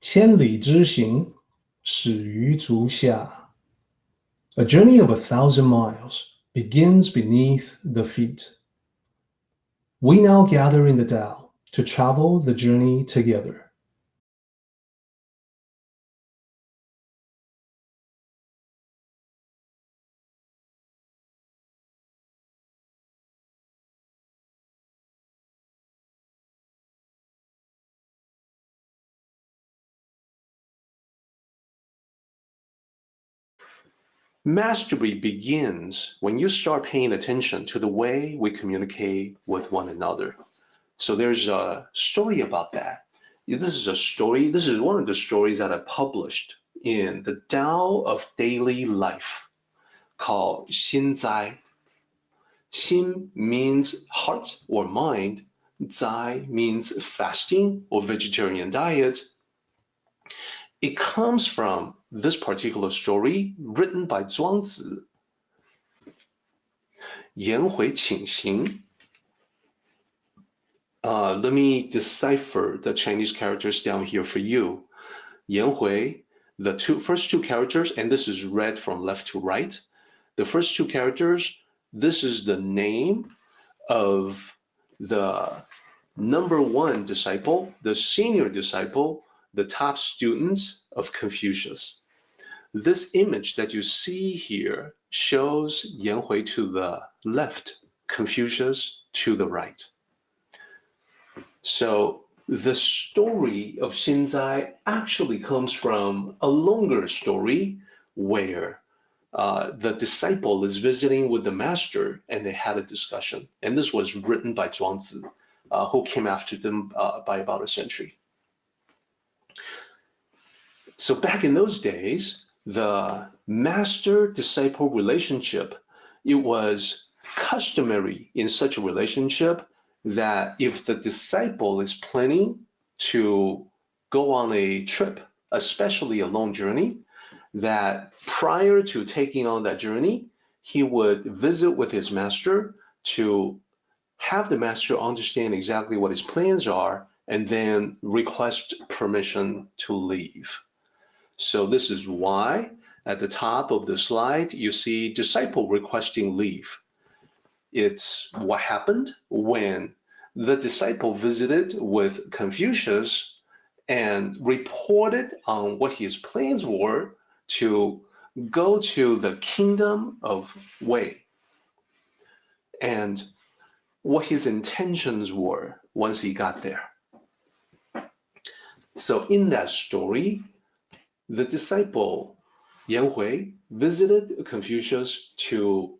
千里之行，始于足下。A journey of 1,000 miles begins beneath the feet. We now gather in the Tao to travel the journey together. Mastery begins when you start paying attention to the way we communicate with one another. So there's a story about that. This is a story, this is one of the stories that I published in the Tao of Daily Life called Xin Zai. Xin means heart or mind. Zai means fasting or vegetarian diet. It comes from this particular story written by Zhuangzi. 颜回请行. Let me decipher the Chinese characters down here for you. 颜回, the first two characters, and this is read from left to right. The first two characters, this is the name of the number one disciple, the senior disciple, the top student of Confucius. This image that you see here shows Yan Hui to the left, Confucius to the right. So the story of Xinzai actually comes from a longer story where the disciple is visiting with the master and they had a discussion. And this was written by Zhuangzi, who came after them by about a century. So back in those days, the master-disciple relationship, it was customary in such a relationship that if the disciple is planning to go on a trip, especially a long journey, that prior to taking on that journey, he would visit with his master to have the master understand exactly what his plans are and then request permission to leave. So this is why at the top of the slide, you see disciple requesting leave. It's what happened when the disciple visited with Confucius and reported on what his plans were to go to the kingdom of Wei and what his intentions were once he got there. So in that story, the disciple Yan Hui visited Confucius to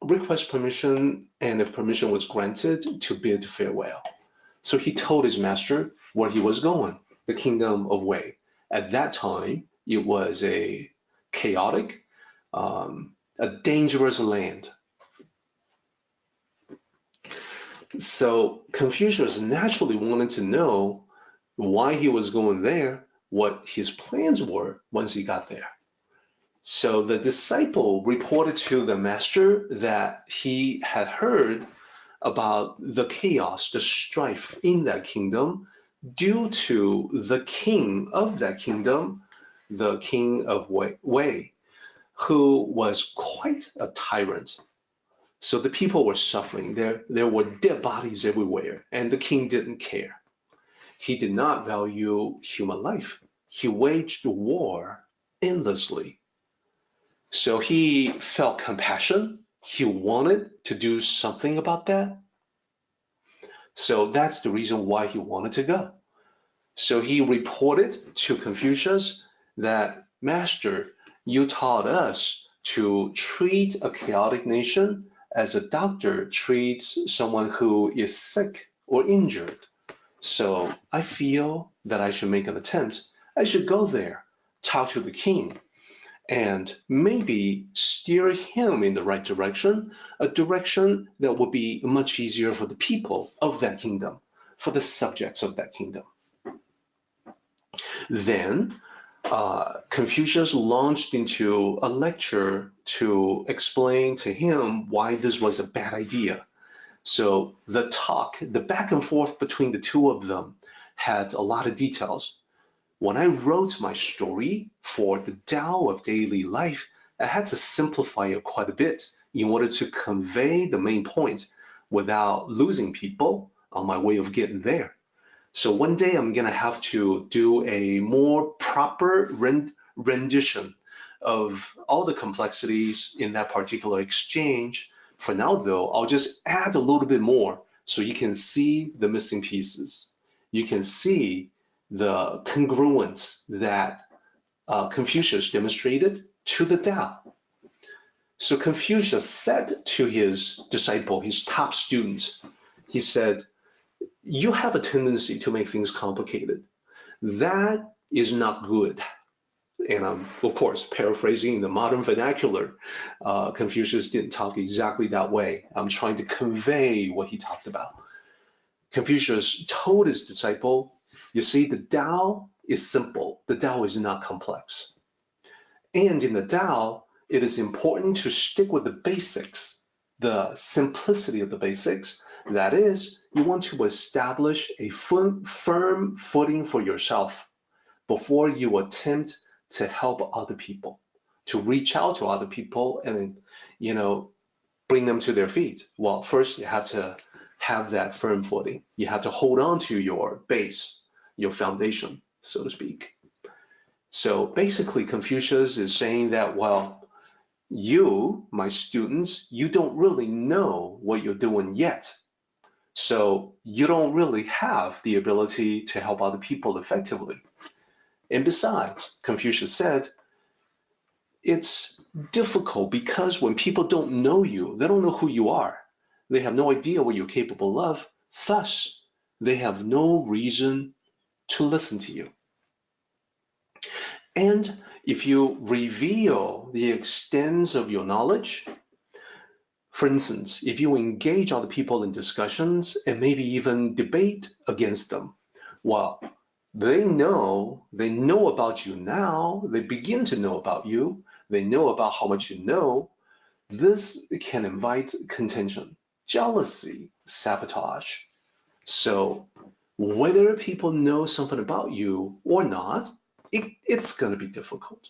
request permission, and if permission was granted, to bid farewell. So he told his master where he was going, the kingdom of Wei. At that time, it was a chaotic, a dangerous land. So Confucius naturally wanted to know why he was going there, what his plans were once he got there. So the disciple reported to the master that he had heard about the chaos, the strife in that kingdom due to the king of that kingdom, the king of Wei, who was quite a tyrant. So the people were suffering. There were dead bodies everywhere, and the king didn't care. He did not value human life. He waged war endlessly. So he felt compassion. He wanted to do something about that. So that's the reason why he wanted to go. So he reported to Confucius that, Master, you taught us to treat a chaotic nation as a doctor treats someone who is sick or injured. So I feel that I should make an attempt. I should go there, talk to the king, and maybe steer him in the right direction, a direction that would be much easier for the people of that kingdom, for the subjects of that kingdom. Then Confucius launched into a lecture to explain to him why this was a bad idea. So the talk, the back and forth between the two of them had a lot of details. when I wrote my story for the Tao of Daily Life, I had to simplify it quite a bit in order to convey the main point without losing people on my way of getting there. So one day I'm going to have to do a more proper rendition of all the complexities in that particular exchange. For now, though, I'll just add a little bit more so you can see the missing pieces. You can see the congruence that Confucius demonstrated to the Tao. So Confucius said to his disciple, his top students, he said, you have a tendency to make things complicated. That is not good. And I'm, of course, paraphrasing the modern vernacular. Confucius didn't talk exactly that way. I'm trying to convey what he talked about. Confucius told his disciple, you see, the Tao is simple. The Tao is not complex. And in the Tao, it is important to stick with the basics, the simplicity of the basics. That is, you want to establish a firm footing for yourself before you attempt to help other people, to reach out to other people and, bring them to their feet. Well, first you have to have that firm footing. You have to hold on to your base, your foundation, so to speak. So basically, Confucius is saying that, well, you, my students, you don't really know what you're doing yet. So you don't really have the ability to help other people effectively. And besides, Confucius said, it's difficult because when people don't know you, they don't know who you are. They have no idea what you're capable of. Thus, they have no reason to listen to you. And if you reveal the extent of your knowledge, for instance, if you engage other people in discussions and maybe even debate against them, well, they know about you now, they begin to know about you, they know about how much you know. This can invite contention, jealousy, sabotage. So whether people know something about you or not, it's going to be difficult.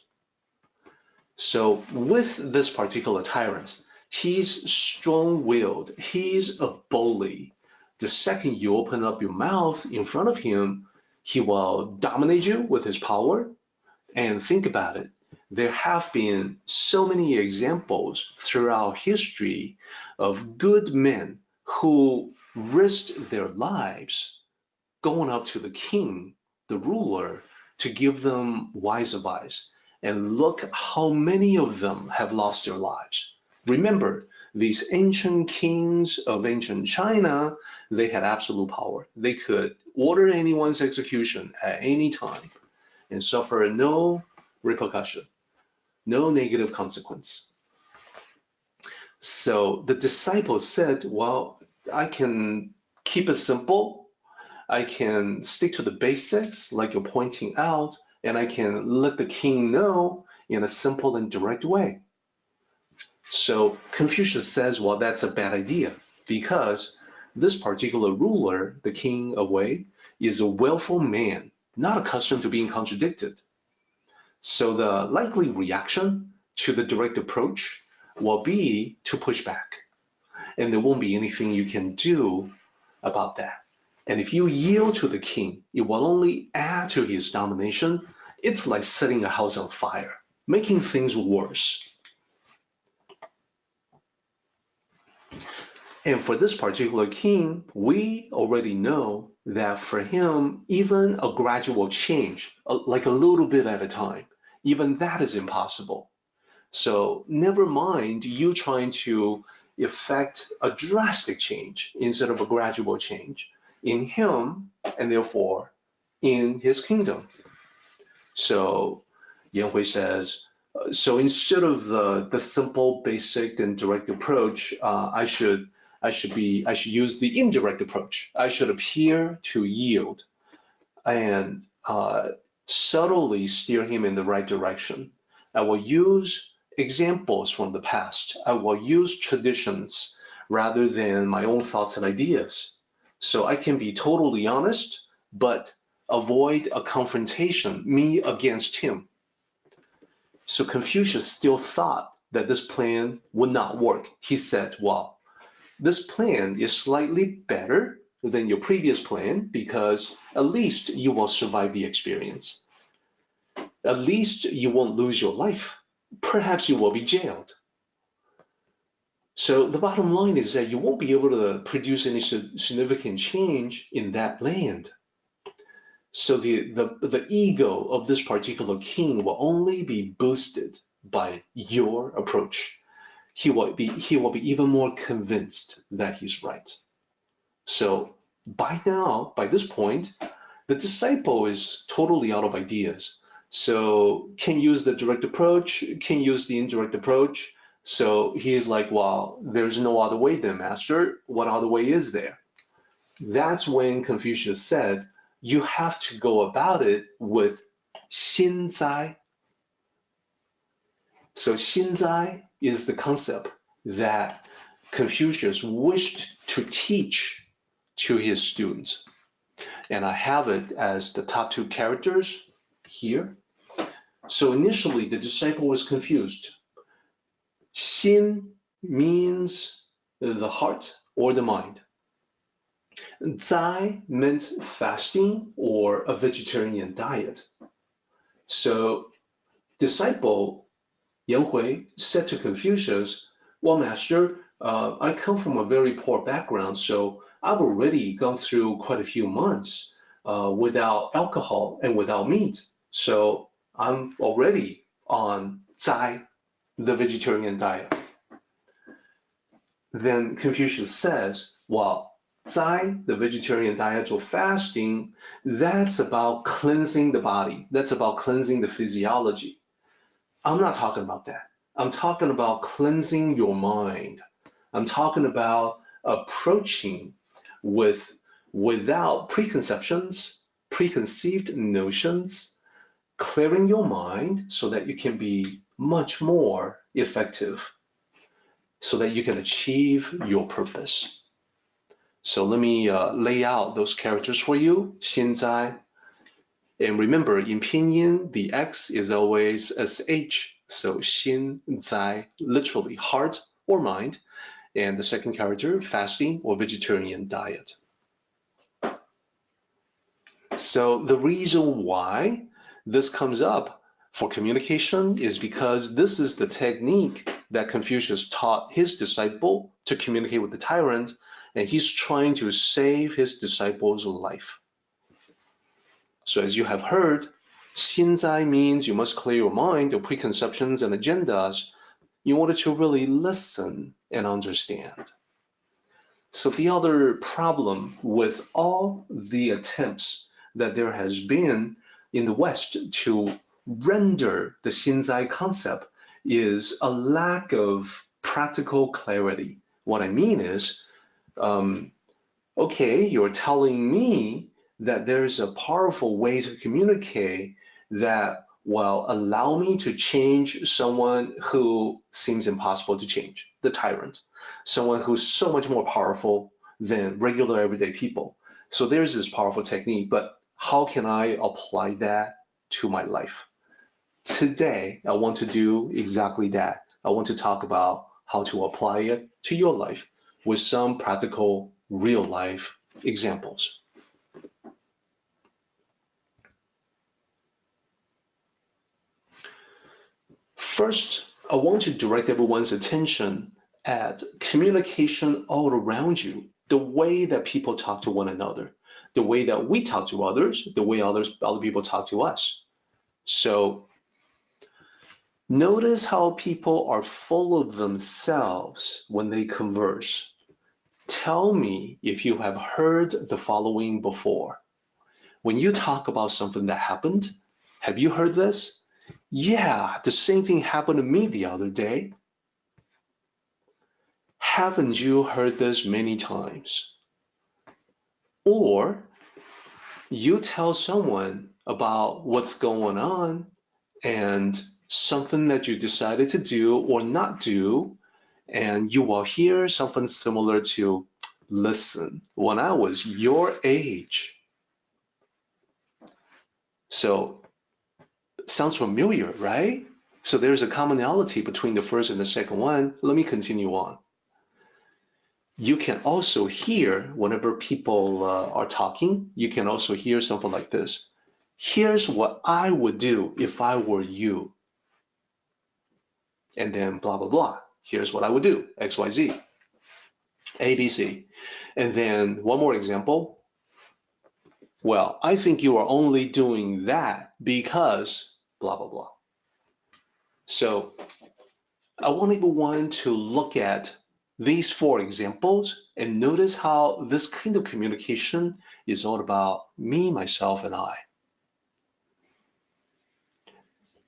So with this particular tyrant, he's strong-willed, he's a bully. The second you open up your mouth in front of him, he will dominate you with his power. And think about it. There have been so many examples throughout history of good men who risked their lives going up to the king, the ruler, to give them wise advice. And look how many of them have lost their lives. Remember, these ancient kings of ancient China, they had absolute power. They could order anyone's execution at any time and suffer no repercussion, no negative consequence. So the disciples said, well, I can keep it simple. I can stick to the basics like you're pointing out, and I can let the king know in a simple and direct way. So Confucius says, well, that's a bad idea because this particular ruler, the king of Wei, is a willful man, not accustomed to being contradicted. So the likely reaction to the direct approach will be to push back. And there won't be anything you can do about that. And if you yield to the king, it will only add to his domination. It's like setting a house on fire, making things worse. And for this particular king, we already know that for him, even a gradual change, like a little bit at a time, even that is impossible. So never mind you trying to effect a drastic change instead of a gradual change in him and therefore in his kingdom. So Yan Hui says, so instead of the simple, basic, and direct approach, I should use the indirect approach. I should appear to yield and subtly steer him in the right direction. I will use examples from the past. I will use traditions rather than my own thoughts and ideas. So I can be totally honest, but avoid a confrontation, me against him. So Confucius still thought that this plan would not work. He said, well, this plan is slightly better than your previous plan because at least you will survive the experience. At least you won't lose your life. Perhaps you will be jailed. So the bottom line is that you won't be able to produce any significant change in that land. So the ego of this particular king will only be boosted by your approach. He will be even more convinced that he's right. So by this point, the disciple is totally out of ideas. So can use the direct approach, can use the indirect approach. So he is like, well, there's no other way then, master. What other way is there? That's when Confucius said, you have to go about it with 心斋. So 心斋 is the concept that Confucius wished to teach to his students. And I have it as the top two characters here. So initially, the disciple was confused. 心 means the heart or the mind. 斋 meant fasting or a vegetarian diet. So disciple Yang Hui said to Confucius, well, master, I come from a very poor background, so I've already gone through quite a few months without alcohol and without meat. So I'm already on zai, the vegetarian diet. Then Confucius says, well, zai, the vegetarian diet or fasting, that's about cleansing the body. That's about cleansing the physiology. I'm not talking about that. I'm talking about cleansing your mind. I'm talking about approaching without preconceptions, preconceived notions, clearing your mind so that you can be much more effective, so that you can achieve your purpose. So let me lay out those characters for you. 现在. And remember, in pinyin, the X is always SH. So 心在, literally heart or mind. And the second character, fasting or vegetarian diet. So the reason why this comes up for communication is because this is the technique that Confucius taught his disciple to communicate with the tyrant, and he's trying to save his disciple's life. So as you have heard, 心在 means you must clear your mind of preconceptions and agendas in order to really listen and understand. So the other problem with all the attempts that there has been in the West to render the 心在 concept is a lack of practical clarity. What I mean is, okay, you're telling me that there's a powerful way to communicate that will allow me to change someone who seems impossible to change, the tyrant, someone who's so much more powerful than regular everyday people. So there's this powerful technique, but how can I apply that to my life? Today, I want to do exactly that. I want to talk about how to apply it to your life with some practical, real life examples. First, I want to direct everyone's attention at communication all around you, the way that people talk to one another, the way that we talk to others, the way other people talk to us. So notice how people are full of themselves when they converse. Tell me if you have heard the following before. When you talk about something that happened, have you heard this? Yeah, the same thing happened to me the other day. Haven't you heard this many times? Or you tell someone about what's going on and something that you decided to do or not do, and you will hear something similar to, listen, when I was your age. So sounds familiar, right? So there's a commonality between the first and the second one. Let me continue on. You can also hear, whenever people are talking, you can also hear something like this. Here's what I would do if I were you. And then blah, blah, blah. Here's what I would do, X, Y, Z, A, B, C. And then one more example. Well, I think you are only doing that because blah, blah, blah. So I want everyone to look at these 4 examples and notice how this kind of communication is all about me, myself, and I.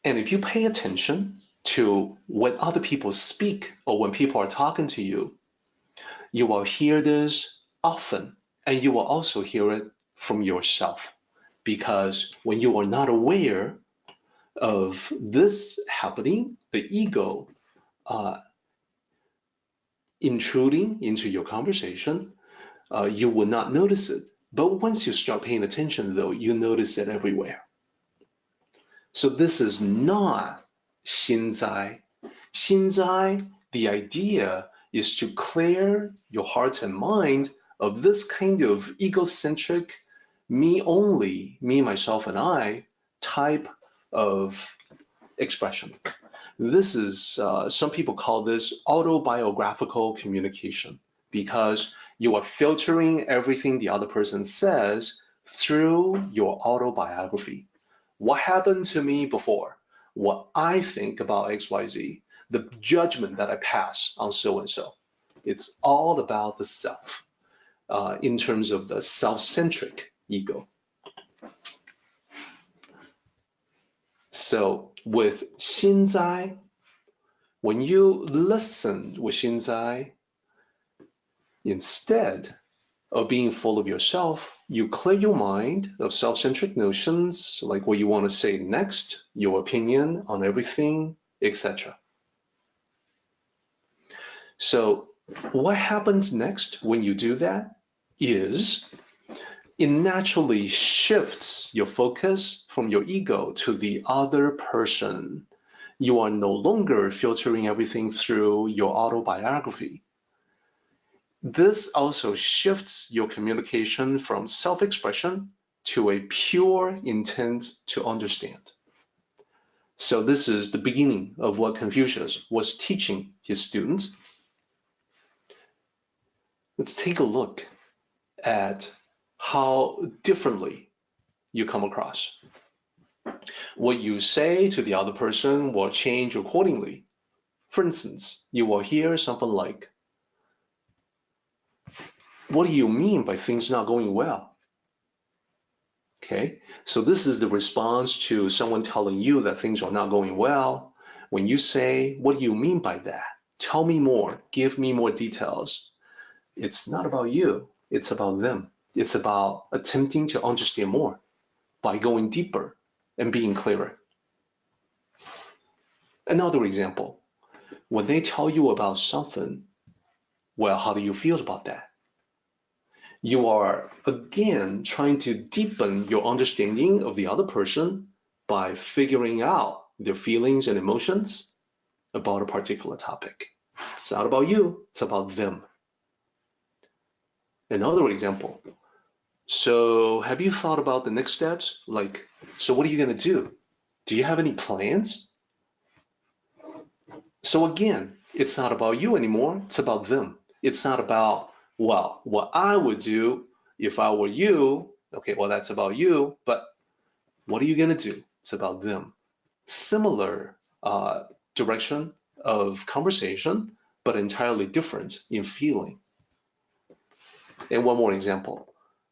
And if you pay attention to when other people speak or when people are talking to you, you will hear this often, and you will also hear it from yourself. Because when you are not aware of this happening, the ego intruding into your conversation, you will not notice it. But once you start paying attention, though, you notice it everywhere. So this is not 心在. 心在, the idea is to clear your heart and mind of this kind of egocentric, me only, me, myself, and I type of expression. This is, some people call this autobiographical communication, because you are filtering everything the other person says through your autobiography. What happened to me before? What I think about XYZ, the judgment that I pass on so-and-so. It's all about the self, in terms of the self-centric ego. So with 心在, when you listen with 心在, instead of being full of yourself, you clear your mind of self-centric notions, like what you want to say next, your opinion on everything, etc. So what happens next when you do that is it naturally shifts your focus from your ego to the other person. You are no longer filtering everything through your autobiography. This also shifts your communication from self-expression to a pure intent to understand. So this is the beginning of what Confucius was teaching his students. Let's take a look at how differently you come across. What you say to the other person will change accordingly. For instance, you will hear something like, what do you mean by things not going well? Okay, so this is the response to someone telling you that things are not going well. When you say, what do you mean by that? Tell me more, give me more details. It's not about you, it's about them. It's about attempting to understand more by going deeper and being clearer. Another example, when they tell you about something, well, how do you feel about that? You are, again, trying to deepen your understanding of the other person by figuring out their feelings and emotions about a particular topic. It's not about you, it's about them. Another example. So have you thought about the next steps? Like, so what are you going to do? Do you have any plans? So again, it's not about you anymore, it's about them. It's not about, well, what I would do if I were you. Okay, well, that's about you, but what are you going to do? It's about them. Similar direction of conversation, but entirely different in feeling. And one more example.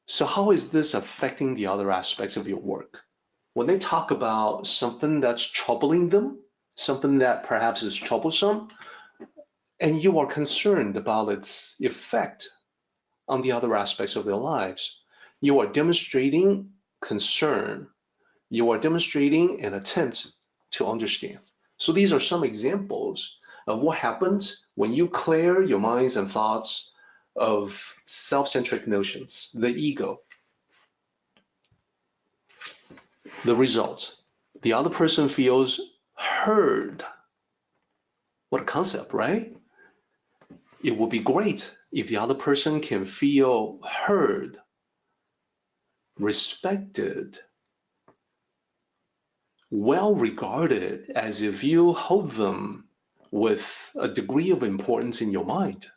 So how is this affecting the other aspects of your work? When they talk about something that's troubling them, something that perhaps is troublesome, and you are concerned about its effect on the other aspects of their lives, you are demonstrating concern. You are demonstrating an attempt to understand. So these are some examples of what happens when you clear your minds and thoughts of self-centric notions, the ego. the result. The other person feels heard. What a concept, right? It would be great if the other person can feel heard, respected, well regarded, as if you hold them with a degree of importance in your mind.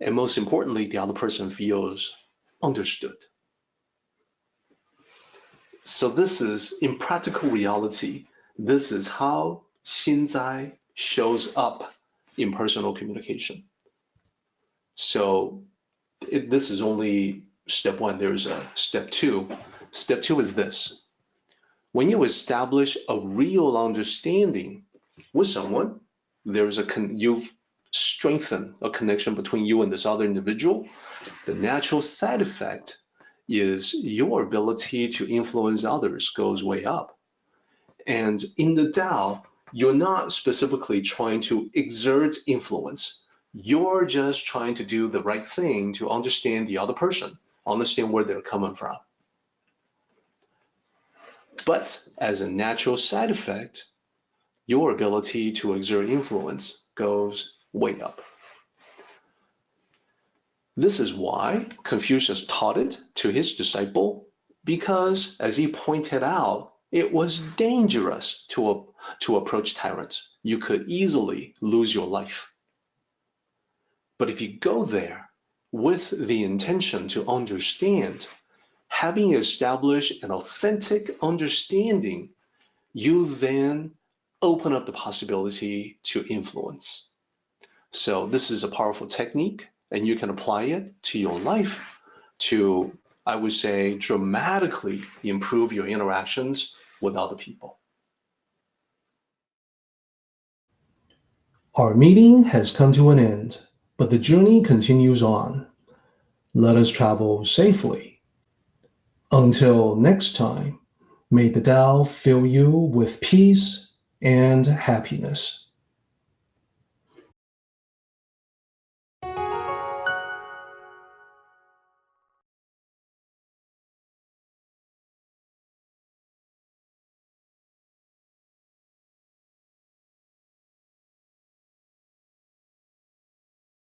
And most importantly, the other person feels understood. So this is, in practical reality, this is how Xinzai shows up in personal communication. So this is only step one. There's a step two. Step two is this. When you establish a real understanding with someone, you've strengthened a connection between you and this other individual. The natural side effect is your ability to influence others goes way up. And in the Tao, you're not specifically trying to exert influence. You're just trying to do the right thing to understand the other person, understand where they're coming from. But as a natural side effect, your ability to exert influence goes way up. This is why Confucius taught it to his disciple, because, as he pointed out, it was dangerous to approach tyrants. You could easily lose your life. But if you go there with the intention to understand, having established an authentic understanding, you then open up the possibility to influence. So this is a powerful technique, and you can apply it to your life to, I would say, dramatically improve your interactions with other people. Our meeting has come to an end, but the journey continues on. Let us travel safely. Until next time, may the Tao fill you with peace and happiness.